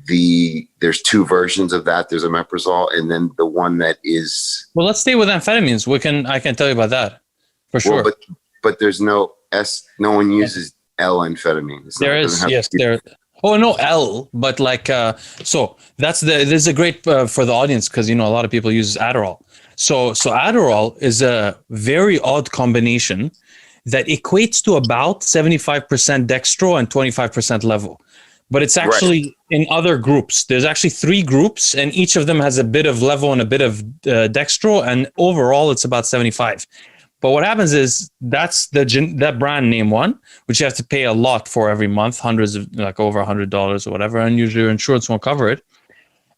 there's two versions of that. There's omeprazole, and then the one that is... Well, let's stay with amphetamines. I can tell you about that, for sure. But there's no one uses L-amphetamine. There is, yes, there. Oh, no, L, but so this is a great for the audience, because, a lot of people use Adderall. So Adderall is a very odd combination. that equates to about 75% dextro and 25% levo. But it's actually in other groups. There's actually 3 groups, and each of them has a bit of levo and a bit of dextro, and overall it's about 75. But what happens is that's that brand name one, which you have to pay a lot for every month, hundreds of, like over $100 or whatever, and usually your insurance won't cover it.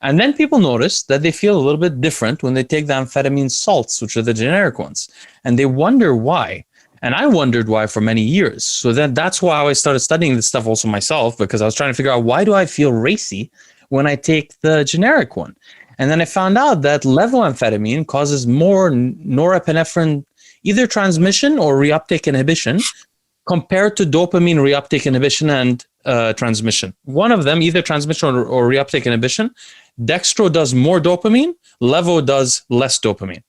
And then people notice that they feel a little bit different when they take the amphetamine salts, which are the generic ones, and they wonder why. And I wondered why for many years. So then that's why I started studying this stuff also myself, because I was trying to figure out, why do I feel racy when I take the generic one? And then I found out that levoamphetamine causes more norepinephrine either transmission or reuptake inhibition compared to dopamine reuptake inhibition and transmission. One of them, either transmission or reuptake inhibition, dextro does more dopamine, levo does less dopamine.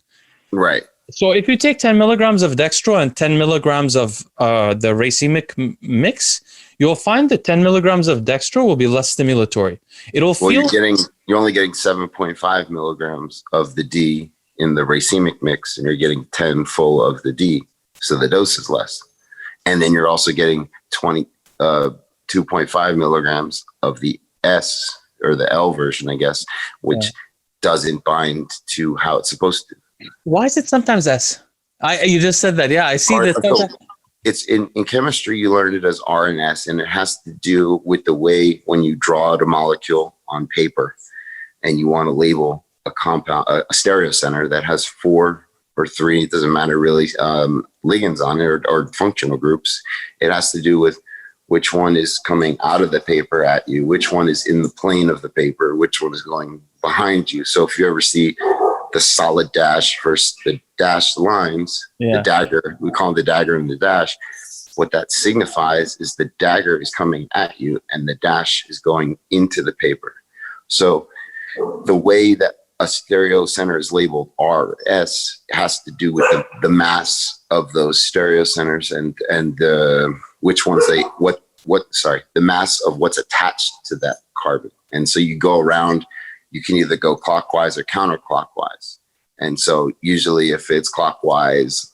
Right. So if you take 10 milligrams of dextro and 10 milligrams of the Racemic mix, you'll find that 10 milligrams of dextro will be less stimulatory. It'll feel... You're only getting 7.5 milligrams of the D in the Racemic mix, and you're getting 10 full of the D, so the dose is less. And then you're also getting 2.5 milligrams of the S, or the L version, I guess, which doesn't bind to how it's supposed to. Why is it sometimes S? You just said that. Yeah, I see this. So it's in chemistry, you learn it as R and S, and it has to do with the way when you draw out a molecule on paper and you want to label a compound, a stereocenter that has 4 or 3, it doesn't matter really, ligands on it or functional groups. It has to do with which one is coming out of the paper at you, which one is in the plane of the paper, which one is going behind you. So if you ever see the solid dash versus the dashed lines, the dagger, we call it the dagger and the dash. What that signifies is the dagger is coming at you and the dash is going into the paper. So the way that a stereo center is labeled RS has to do with the mass of those stereo centers and which ones the mass of what's attached to that carbon. And so you go around, you can either go clockwise or counterclockwise. And so usually if it's clockwise,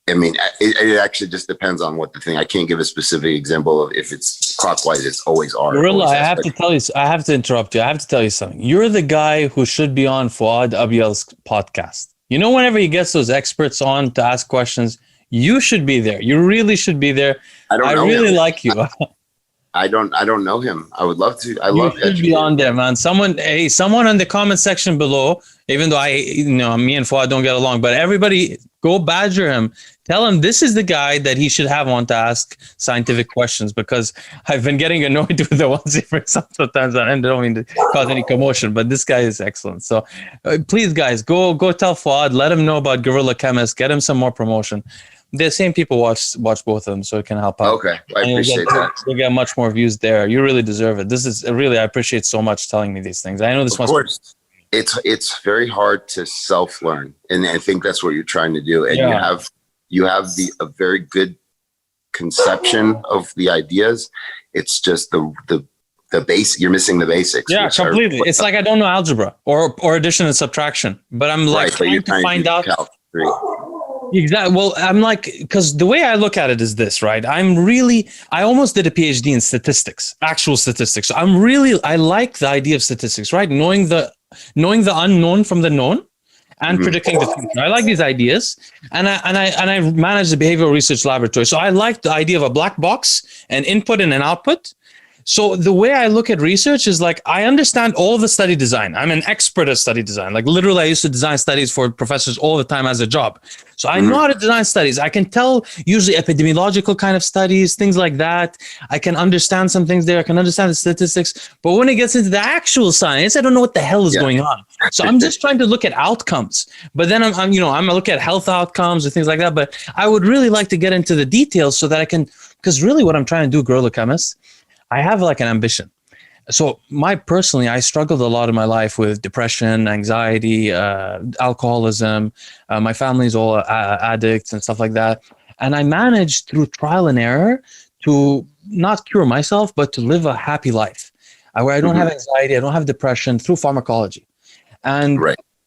I mean, it actually just depends on what the thing, I can't give a specific example of if it's clockwise, it's always R. Guerilla, I have to tell you, I have to interrupt you. I have to tell you something. You're the guy who should be on Fuoad Abiel's podcast. You know, whenever he gets those experts on to ask questions, you should be there. You really should be there. I really like you. I don't know him. I would love to. You should be on there, man. Someone in the comment section below, even though me and Fuoad don't get along, but everybody go badger him. Tell him this is the guy that he should have on to ask scientific questions, because I've been getting annoyed with the ones he brings up sometimes, and I don't mean to cause any commotion, but this guy is excellent. So please, guys, go tell Fuoad, let him know about Guerrilla Chemist, get him some more promotion. The same people watch both of them, so it can help out. Okay, I appreciate that. You'll get much more views there. You really deserve it. This is really, I appreciate so much telling me these things. I know this must. Of course, it's very hard to self-learn, and I think that's what you're trying to do. And you have a very good conception of the ideas. It's just the base. You're missing the basics. Yeah, completely. It's like I don't know algebra or addition and subtraction, but I'm like trying to find out. Exactly. Well, I'm like, because the way I look at it is this, right? I almost did a PhD in statistics, actual statistics. So I like the idea of statistics, right? Knowing the unknown from the known and predicting the future. I like these ideas, and I manage the behavioral research laboratory. So I like the idea of a black box, an input and an output. So the way I look at research is like, I understand all the study design. I'm an expert at study design. Like literally I used to design studies for professors all the time as a job. So I know how to design studies. I can tell usually epidemiological kind of studies, things like that. I can understand some things there. I can understand the statistics. But when it gets into the actual science, I don't know what the hell is going on. So I'm just trying to look at outcomes. But then I'm gonna look at health outcomes and things like that. But I would really like to get into the details so that I can, because really what I'm trying to do, Guerilla Chemist, I have like an ambition. So I struggled a lot in my life with depression, anxiety, alcoholism. My family's all addicts and stuff like that. And I managed through trial and error to not cure myself, but to live a happy life where I don't have anxiety, I don't have depression through pharmacology. And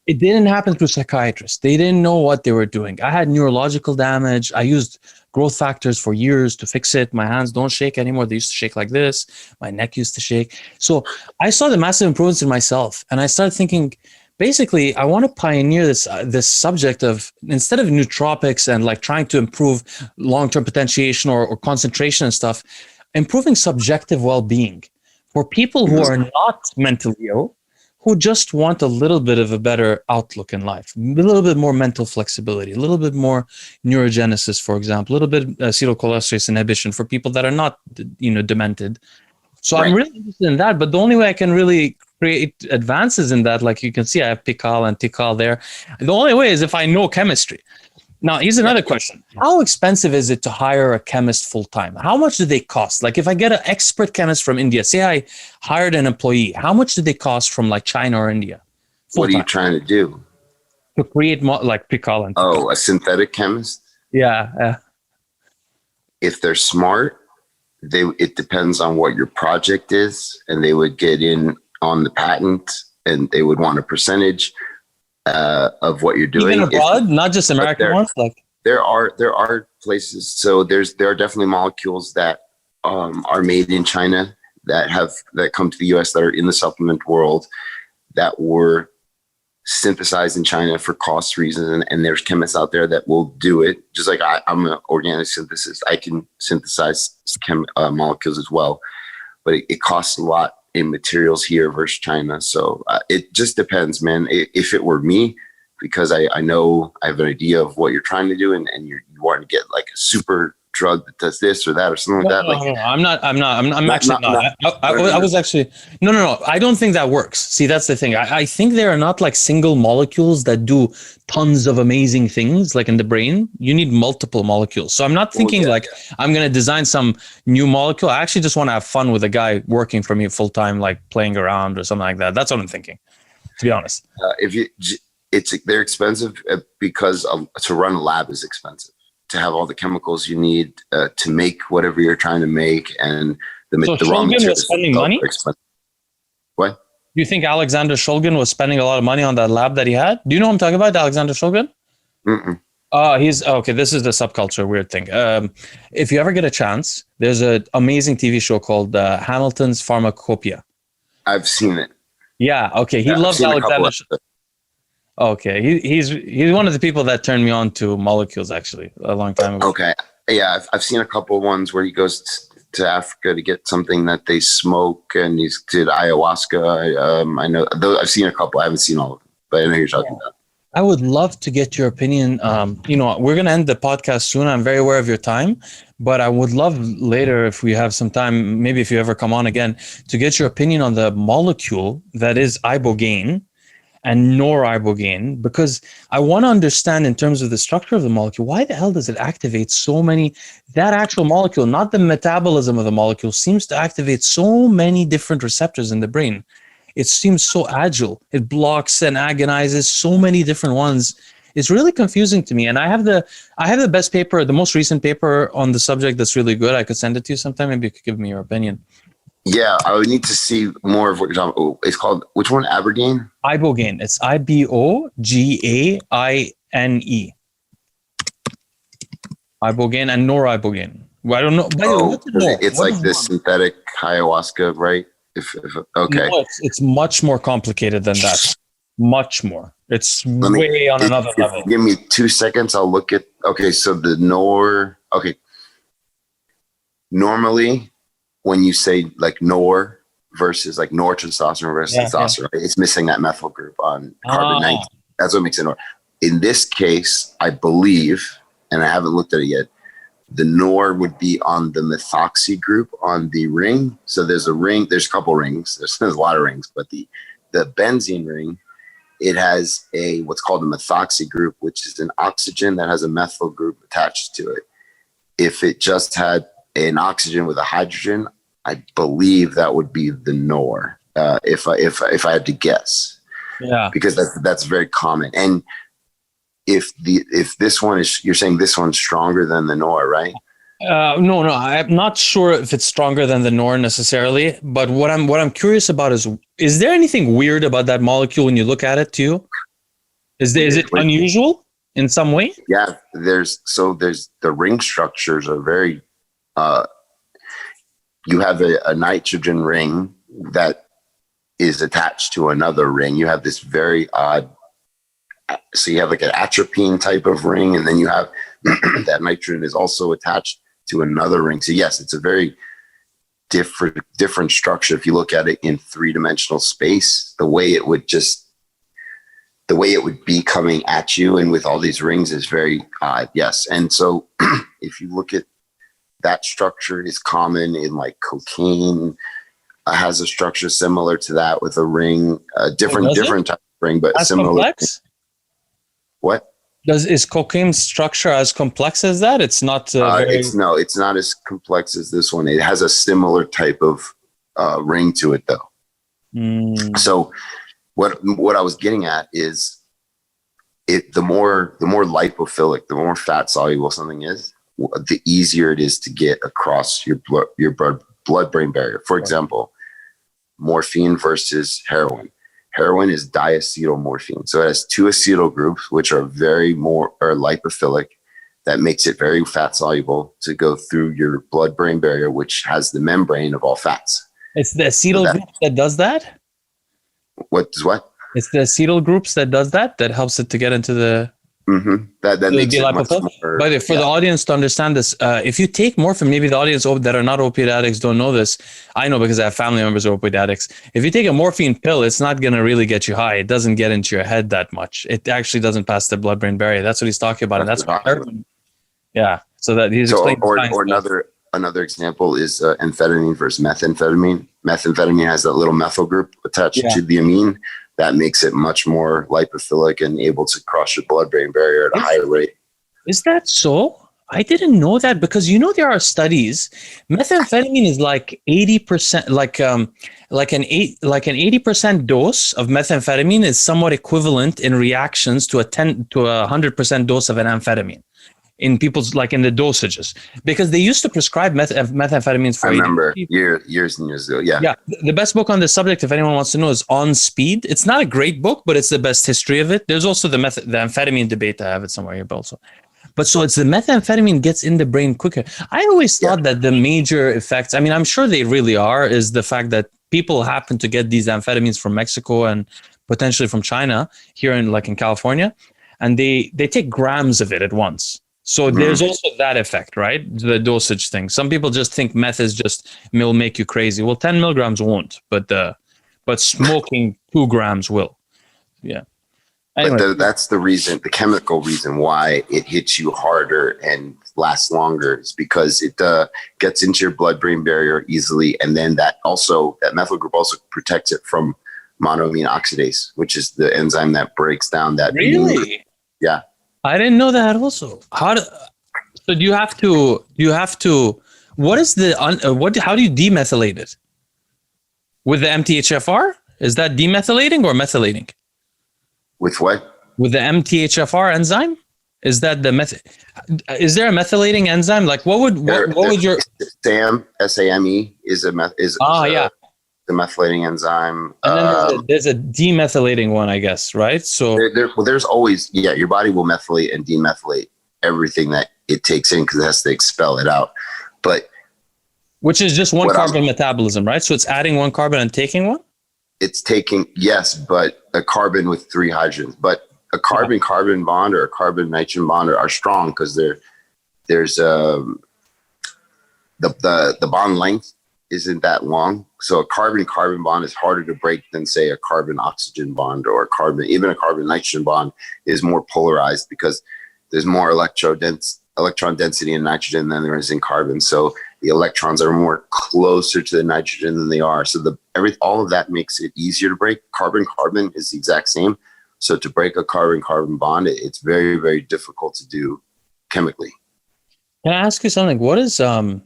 It didn't happen through psychiatrists. They didn't know what they were doing. I had neurological damage. I used growth factors for years to fix it. My hands don't shake anymore. They used to shake like this. My neck used to shake. So I saw the massive improvements in myself, and I started thinking, basically, I want to pioneer this subject of, instead of nootropics and like trying to improve long-term potentiation or concentration and stuff, improving subjective well-being for people who are not mentally ill, who just want a little bit of a better outlook in life, a little bit more mental flexibility, a little bit more neurogenesis, for example, a little bit acetylcholinesterase inhibition for people that are not, demented. So I'm really interested in that, but the only way I can really create advances in that, like you can see, I have Pical and Tikal there. The only way is if I know chemistry. Now, here's another question. How expensive is it to hire a chemist full-time? How much do they cost? Like if I get an expert chemist from India, say I hired an employee, how much do they cost from like China or India? What are you trying to do? To create like Pical and Tikal. Oh, a synthetic chemist? Yeah. If they're smart, it depends on what your project is, and they would get in on the patent, and they would want a percentage of what you're doing. Even abroad, not just American ones. Like there are places. So there are definitely molecules that are made in China that come to the U.S. that are in the supplement world that were synthesized in China for cost reasons, and there's chemists out there that will do it. Just like I'm an organic synthesist, I can synthesize molecules as well, but it costs a lot in materials here versus China. So it just depends, man. If it were me, because I know I have an idea of what you're trying to do, and you want to get like a super drug that does this or that or something like that. No, I'm actually not. I was actually, no. I don't think that works. See, that's the thing. I think there are not like single molecules that do tons of amazing things like in the brain. You need multiple molecules. So I'm not thinking like I'm going to design some new molecule. I actually just want to have fun with a guy working for me full time, like playing around or something like that. That's what I'm thinking, to be honest. They're expensive because to run a lab is expensive. To have all the chemicals you need to make whatever you're trying to make, and the raw materials was spending money. What? Do you think Alexander Shulgin was spending a lot of money on that lab that he had? Do you know what I'm talking about, Alexander Shulgin? He's okay. This is the subculture weird thing. If you ever get a chance, there's an amazing TV show called Hamilton's Pharmacopeia. I've seen it. Yeah. Okay. He loves Alexander. Okay, he's one of the people that turned me on to molecules actually a long time ago. Okay, yeah, I've seen a couple of ones where he goes to Africa to get something that they smoke, and he did ayahuasca. I know, though I've seen a couple. I haven't seen all of them, but I know you're talking about. I would love to get your opinion. We're gonna end the podcast soon. I'm very aware of your time, but I would love later if we have some time, maybe if you ever come on again, to get your opinion on the molecule that is Ibogaine and nor-Ibogaine, because I want to understand in terms of the structure of the molecule, why the hell does it activate so many, that actual molecule, not the metabolism of the molecule, seems to activate so many different receptors in the brain. It seems so agile. It blocks and agonizes so many different ones. It's really confusing to me. And I have the best paper, the most recent paper on the subject that's really good. I could send it to you sometime. Maybe you could give me your opinion. Yeah, I would need to see more of what you're talking about. It's called, which one? Ibogaine? Ibogaine. It's Ibogaine. Ibogaine and nor-Ibogaine. Well, I don't know. It's like this synthetic ayahuasca, right? Okay. No, it's much more complicated than that. Much more. It's way on another level. Give me 2 seconds. I'll look at. Okay, so the nor. Okay. Normally, when you say like nor versus like nortestosterone versus testosterone, it's missing that methyl group on carbon 19. That's what makes it nor. In this case, I believe, and I haven't looked at it yet, the nor would be on the methoxy group on the ring. So there's a ring, there's a couple rings, there's a lot of rings, but the benzene ring, it has what's called a methoxy group, which is an oxygen that has a methyl group attached to it. If it just had an oxygen with a hydrogen, I believe that would be the nor. If I had to guess, because that's very common. And if this one is, you're saying this one's stronger than the nor, right? No, I'm not sure if it's stronger than the nor necessarily. But what I'm curious about is there anything weird about that molecule when you look at it too? Is it unusual in some way? Yeah, there's the ring structures are very you have a nitrogen ring that is attached to another ring. You have this very odd, so you have like an atropine type of ring, and then you have that nitrogen is also attached to another ring. So yes, it's a very different structure. If you look at it in three-dimensional space, the way it would be coming at you and with all these rings is very odd. Yes. And so if you look at that structure, is common in like cocaine, has a structure similar to that with a ring, different type of ring, but as similar. Complex? What? Is cocaine structure as complex as that? It's not it's not as complex as this one. It has a similar type of ring to it though. So what I was getting at is the more lipophilic, the more fat soluble something is, the easier it is to get across your blood-brain barrier. For example, morphine versus heroin. Heroin is diacetyl morphine. So it has two acetyl groups, which are lipophilic. That makes it very fat soluble to go through your blood-brain barrier, which has the membrane of all fats. It's the acetyl group that does that? What? It's the acetyl groups that does that helps it to get into the... That makes it much more... But for the audience to understand this, if you take morphine, maybe the audience that are not opiate addicts don't know this. I know because I have family members who are opiate addicts. If you take a morphine pill, it's not going to really get you high. It doesn't get into your head that much. It actually doesn't pass the blood-brain barrier. That's what he's talking about. And that's what heroin... Yeah. So that he's explaining... Or another example is amphetamine versus methamphetamine. Methamphetamine has that little methyl group attached to the amine. That makes it much more lipophilic and able to cross your blood-brain barrier at a higher rate. Is that so? I didn't know that because there are studies. Methamphetamine is like 80%, like an 80% dose of methamphetamine is somewhat equivalent in reactions to a 100% dose of an amphetamine in people's, like in the dosages, because they used to prescribe methamphetamines for... I remember years and years ago. Yeah. The best book on this subject, if anyone wants to know, is On Speed. It's not a great book, but it's the best history of it. There's also the amphetamine debate. I have it somewhere here also. But so it's the methamphetamine gets in the brain quicker. I always thought that the major effects, I mean, I'm sure they really are, is the fact that people happen to get these amphetamines from Mexico and potentially from China here in California, and they take grams of it at once. So there's also that effect, right? The dosage thing. Some people just think meth is will make you crazy. Well, 10 milligrams won't, but smoking 2 grams will. Yeah. Anyway. But that's the reason, the chemical reason why it hits you harder and lasts longer is because it gets into your blood-brain barrier easily. And then that methyl group also protects it from monoamine oxidase, which is the enzyme that breaks down that. Really? Yeah. I didn't know that also. So do you have to, what is how do you demethylate it? With the MTHFR? Is that demethylating or methylating? With what? With the MTHFR enzyme? Is that is there a methylating enzyme? Like what would your... SAMe is the methylating enzyme. And then there's a demethylating one, I guess, right? So there's always, your body will methylate and demethylate everything that it takes in because it has to expel it out. But which is just one carbon metabolism, right? So it's adding one carbon and taking one? It's taking, yes, but a carbon with 3 hydrogens. But a carbon-carbon bond or a carbon-nitrogen bond are strong because there's the bond length isn't that long. So a carbon-carbon bond is harder to break than, say, a carbon-oxygen bond, or even a carbon-nitrogen bond is more polarized because there's more electron density in nitrogen than there is in carbon. So the electrons are more closer to the nitrogen than they are. So all of that makes it easier to break. Carbon-carbon is the exact same. So to break a carbon-carbon bond, it's very, very difficult to do chemically. Can I ask you something? What is DNA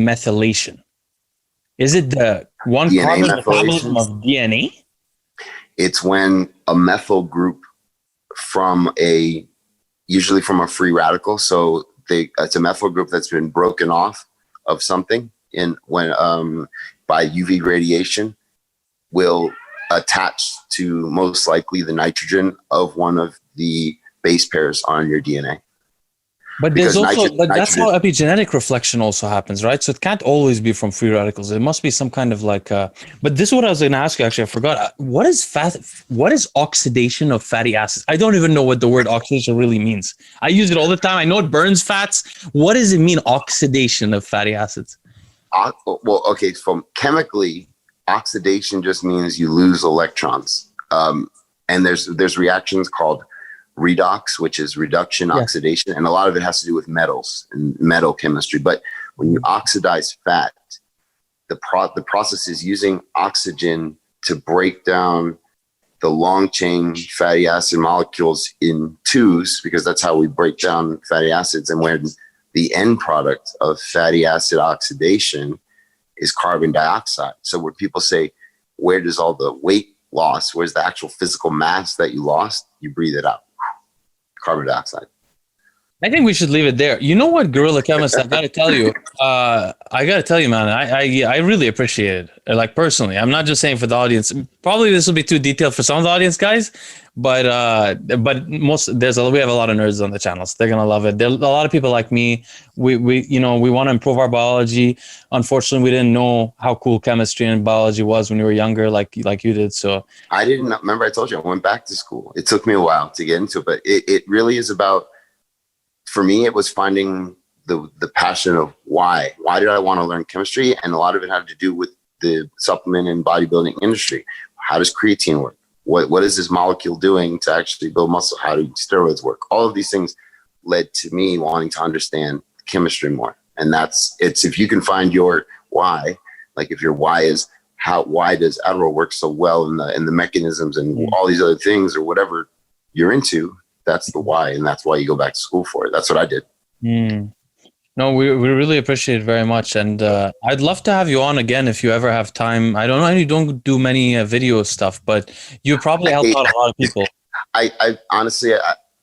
methylation? Is it the one DNA carbon metabolism of DNA? It's when a methyl group usually from a free radical. So it's a methyl group that's been broken off of something by UV radiation. will attach to most likely the nitrogen of one of the base pairs on your DNA. But there's also, but that's how epigenetic reflection also happens, right? So it can't always be from free radicals. It must be some kind of like, but this is what I was going to ask you. Actually, I forgot. What is oxidation of fatty acids? I don't even know what the word oxidation really means. I use it all the time. I know it burns fats. What does it mean, oxidation of fatty acids? Well, okay. From chemically, oxidation just means you lose electrons. And there's reactions called redox, which is reduction, oxidation, and a lot of it has to do with metals and metal chemistry. But when you oxidize fat, the process is using oxygen to break down the long chain fatty acid molecules in twos, because that's how we break down fatty acids. And where the end product of fatty acid oxidation is carbon dioxide. So where people say, where does all the weight loss, where's the actual physical mass that you lost? You breathe it out. Carbon dioxide. I think we should leave it there. You know what, Guerrilla Chemist, I gotta tell you, man, I really appreciate it. Like personally, I'm not just saying for the audience. Probably this will be too detailed for some of the audience guys, but we have a lot of nerds on the channel, so they're gonna love it. There are a lot of people like me. We want to improve our biology. Unfortunately, we didn't know how cool chemistry and biology was when we were younger, like you did. So I didn't remember. I told you I went back to school. It took me a while to get into it, but it really is about. For me, it was finding the passion of why. Why did I want to learn chemistry? And a lot of it had to do with the supplement and bodybuilding industry. How does creatine work? What is this molecule doing to actually build muscle? How do steroids work? All of these things led to me wanting to understand chemistry more. And it's if you can find your why, like if your why is why does Adderall work so well in the mechanisms and all these other things or whatever you're into, that's the why, and that's why you go back to school for it. That's what I did. No, we really appreciate it very much, and I'd love to have you on again if you ever have time. I don't know, you don't do many video stuff, but you probably help out a lot of people. I honestly,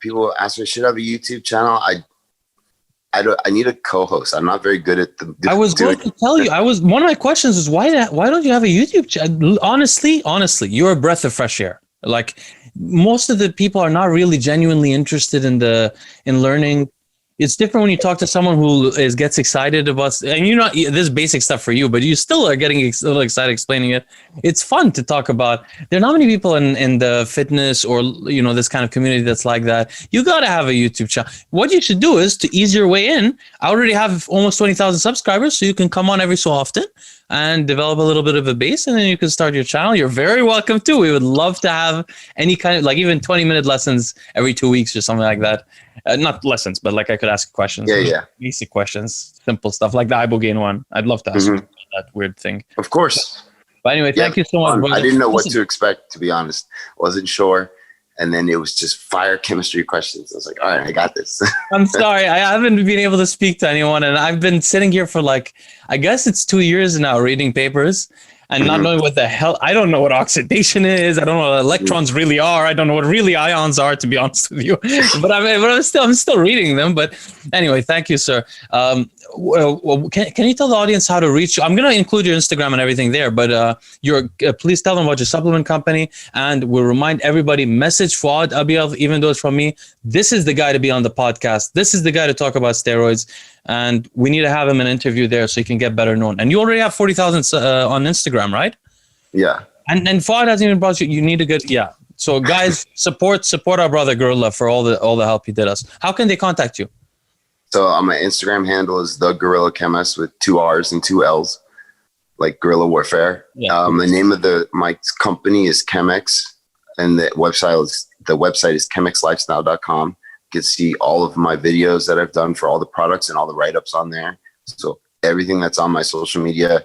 people ask me, should I have a YouTube channel? I need a co-host. I'm not very good at the. I was going to tell you. One of my questions is why don't you have a YouTube channel? Honestly, you're a breath of fresh air. Like most of the people are not really genuinely interested in learning. It's different when you talk to someone who gets excited about, and you're not, this basic stuff for you, but you still are getting a little excited explaining it. It's fun to talk about. There are not many people in the fitness or, this kind of community that's like that. You got to have a YouTube channel. What you should do is to ease your way in. I already have almost 20,000 subscribers, so you can come on every so often and develop a little bit of a base, and then you can start your channel. You're very welcome too. We would love to have any kind of, like even 20-minute lessons every 2 weeks or something like that. Not lessons, but like I could ask questions. Yeah. Basic questions, simple stuff like the Ibogaine one. I'd love to ask you that weird thing. Of course. But anyway, thank you so much, brother. I didn't know what to expect, to be honest. Wasn't sure. And then it was just fire chemistry questions. I was like, all right, I got this. I'm sorry. I haven't been able to speak to anyone. And I've been sitting here for I guess it's 2 years now reading papers and not knowing what the hell. I don't know what oxidation is. I don't know what electrons really are. I don't know what really ions are, to be honest with you. But I'm still reading them. But anyway, thank you, sir. Can you tell the audience how to reach you? I'm going to include your Instagram and everything there, but please tell them about your supplement company, and we'll remind everybody, message Fuoad Abiel, even though it's from me. This is the guy to be on the podcast. This is the guy to talk about steroids, and we need to have him an interview there so he can get better known. And you already have 40,000 on Instagram, right? Yeah. And Fuoad hasn't even brought you. You need to get, yeah. So guys, support our brother Guerilla for all the help he did us. How can they contact you? So my Instagram handle is the Guerilla Chemist with 2 R's and 2 L's, like guerrilla warfare. Yeah. The name of my company is Chemex, and the website is chemexlifestyle.com. You can see all of my videos that I've done for all the products and all the write-ups on there. So everything that's on my social media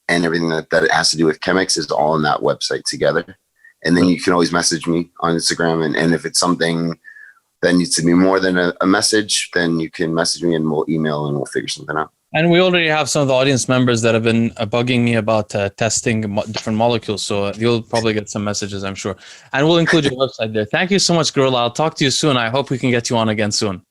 and everything that has to do with Chemex is all on that website together. And then you can always message me on Instagram, and if it's something that needs to be more than a message, then you can message me and we'll email and we'll figure something out. And we already have some of the audience members that have been bugging me about testing different molecules. So you'll probably get some messages, I'm sure. And we'll include your website there. Thank you so much, Guerilla. I'll talk to you soon. I hope we can get you on again soon.